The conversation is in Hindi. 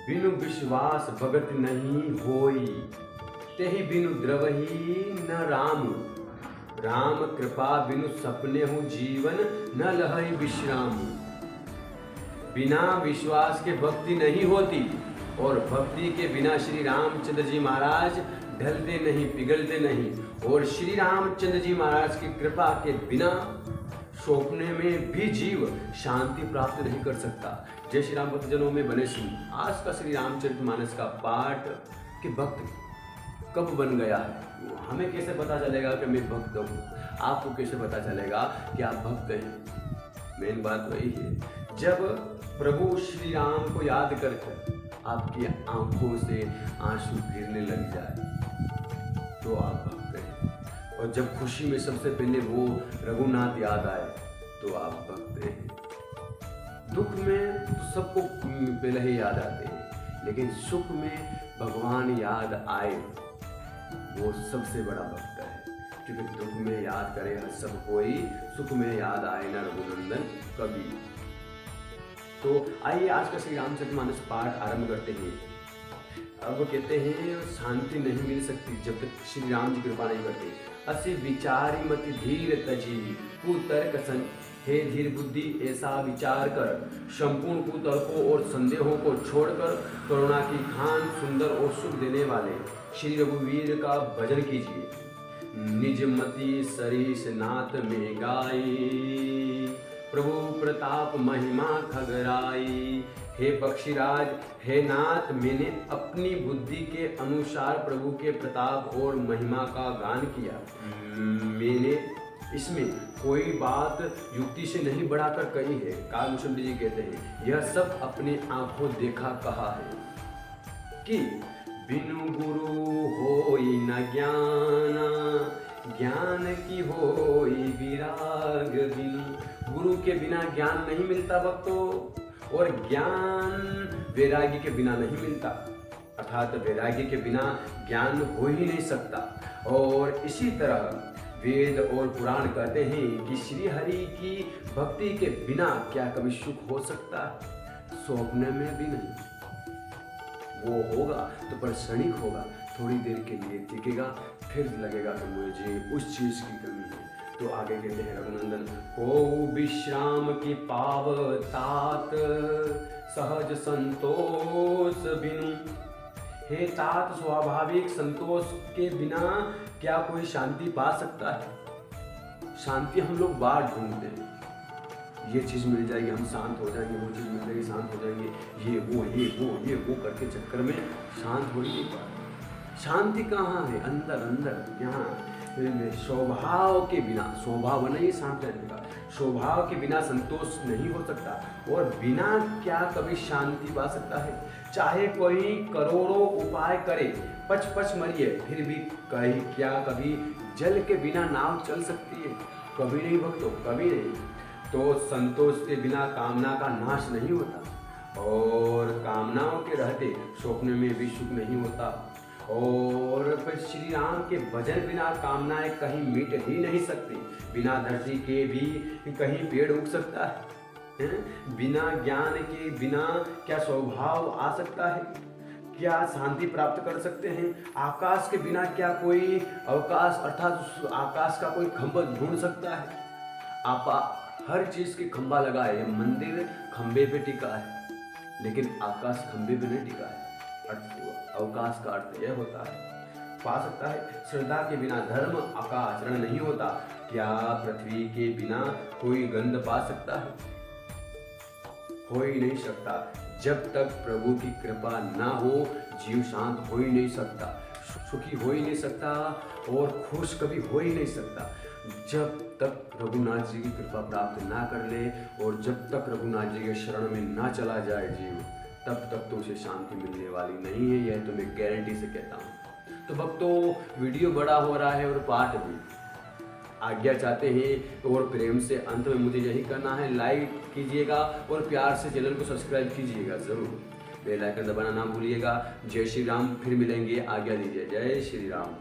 बिनु विश्वास भगत नहीं होई, तेहि बिनु द्रवही न राम। राम कृपा बिनु सपने हूँ जीवन, न लहई विश्राम। बिना विश्वास के भक्ति नहीं होती, और भक्ति के बिना श्री रामचंद्र जी महाराज ढलते नहीं, पिघलते नहीं। और श्री रामचंद्र जी महाराज की कृपा के बिना सौंपने में भी जीव शांति प्राप्त नहीं कर सकता। जय श्री राम भक्तजनों में बने सिंह। आज का श्री रामचरितमानस का पाठ कि भक्त कब बन गया है, हमें कैसे पता चलेगा कि मैं भक्त हूँ, आपको कैसे पता चलेगा कि आप भक्त हैं। मेन बात वही है, जब प्रभु श्री राम को याद करके आपकी आंखों से आंसू गिरने लग जाए तो आप भक्त हैं। और जब खुशी में सबसे पहले वो रघुनाथ याद आए तो आप भक्त हैं। दुख में तो सबको पहले ही याद आते हैं, लेकिन सुख में भगवान याद आए वो सबसे बड़ा भक्त है। क्योंकि दुख में याद करे हर सब कोई, सुख में याद आए ना रघुनंदन कभी। तो आइए आज का श्री रामचरितमानस पाठ आरंभ करते हैं। अब कहते हैं शांति नहीं मिल सकती जब तक श्री राम जी कृपा नहीं करते। असी विचारी मति धीर तजी, कुतर्क सन हे धीर बुद्धि ऐसा विचार कर, संपूर्ण कुतर्कों और संदेहों को छोड़कर करुणा की खान सुंदर और सुख देने वाले श्री रघुवीर का भजन कीजिए। निज मति सरीस नाथ में गाई, प्रभु प्रताप महिमा खगराई। हे पक्षीराज हे नाथ, मैंने अपनी बुद्धि के अनुसार प्रभु के प्रताप और महिमा का गान किया। मैंने इसमें कोई बात युक्ति से नहीं बढ़ाकर कही है। कालभूषण जी कहते हैं यह सब अपने आंखों देखा कहा है कि बिनु गुरु होई न ज्ञान, ज्ञान की होई विराग बिनु। गुरु के बिना ज्ञान नहीं मिलता भक्तों, और ज्ञान वैराग्य के बिना नहीं मिलता, अर्थात वैराग्य के बिना ज्ञान हो ही नहीं सकता। और इसी तरह वेद और पुराण कहते हैं कि श्री हरि की भक्ति के बिना क्या कभी सुख हो सकता है? सौंपने में भी नहीं। वो होगा तो पर क्षणिक होगा, थोड़ी देर के लिए टिकेगा, फिर लगेगा कि मुझे उस चीज की कमी है। तो आगे कहते हैं रघुनंदन को विश्राम की पाव तात, सहज संतोष बिनु। हे तात, स्वाभाविक संतोष के बिना क्या कोई शांति पा सकता है? शांति हम लोग बाहर ढूंढते हैं, ये चीज़ मिल जाएगी हम शांत हो जाएंगे, वो चीज़ मिल जाएगी शांत हो जाएंगे, ये वो करके चक्कर में शांत हो ही नहीं पाते। शांति कहाँ है? अंदर अंदर यहाँ स्वभाव के बिना, स्वभाव नहीं शांत रहने का, स्वभाव के बिना संतोष नहीं हो सकता। और बिना क्या कभी शांति पा सकता है? चाहे कोई करोड़ों उपाय करे, पच पच मरिए, फिर भी कहीं क्या कभी जल के बिना नाव चल सकती है? कभी नहीं भक्तों, कभी नहीं। तो संतोष के बिना कामना का नाश नहीं होता, और कामनाओं के रहते सपने में भी सुख नहीं होता। और फिर श्री राम के भजन बिना कामनाएं कहीं मिट ही नहीं सकती। बिना धरती के भी कहीं पेड़ उग सकता है? बिना ज्ञान के बिना क्या स्वभाव आ सकता है? क्या शांति प्राप्त कर सकते हैं? आकाश के बिना क्या कोई अवकाश अर्थात आकाश का कोई खंभा ढूंढ सकता है? आप हर चीज के खंभा लगा है, मंदिर खंभे पे टिका है, लेकिन आकाश खंभे पे नहीं टिका है। अवकाश का अर्थ यह होता है, पा सकता है। श्रद्धा के बिना धर्म का आचरण नहीं होता। क्या पृथ्वी के बिना कोई गंध पा सकता है? हो ही नहीं सकता। जब तक प्रभु की कृपा ना हो, जीव शांत हो ही नहीं सकता, सुखी हो ही नहीं सकता, और खुश कभी हो ही नहीं सकता। जब तक रघुनाथ जी की कृपा प्राप्त ना कर ले, और जब तक रघुनाथ जी के शरण में ना चला जाए जीव, तब तक तो उसे शांति मिलने वाली नहीं है। यह तो मैं गारंटी से कहता हूँ। तो भक्तों, वीडियो बड़ा हो रहा है और पाठ भी आज्ञा चाहते हैं, और प्रेम से अंत में मुझे यही करना है, लाइक कीजिएगा और प्यार से चैनल को सब्सक्राइब कीजिएगा जरूर। बेल आइकन दबाना ना भूलिएगा। जय श्री राम। फिर मिलेंगे, आज्ञा दीजिए। जय श्री राम।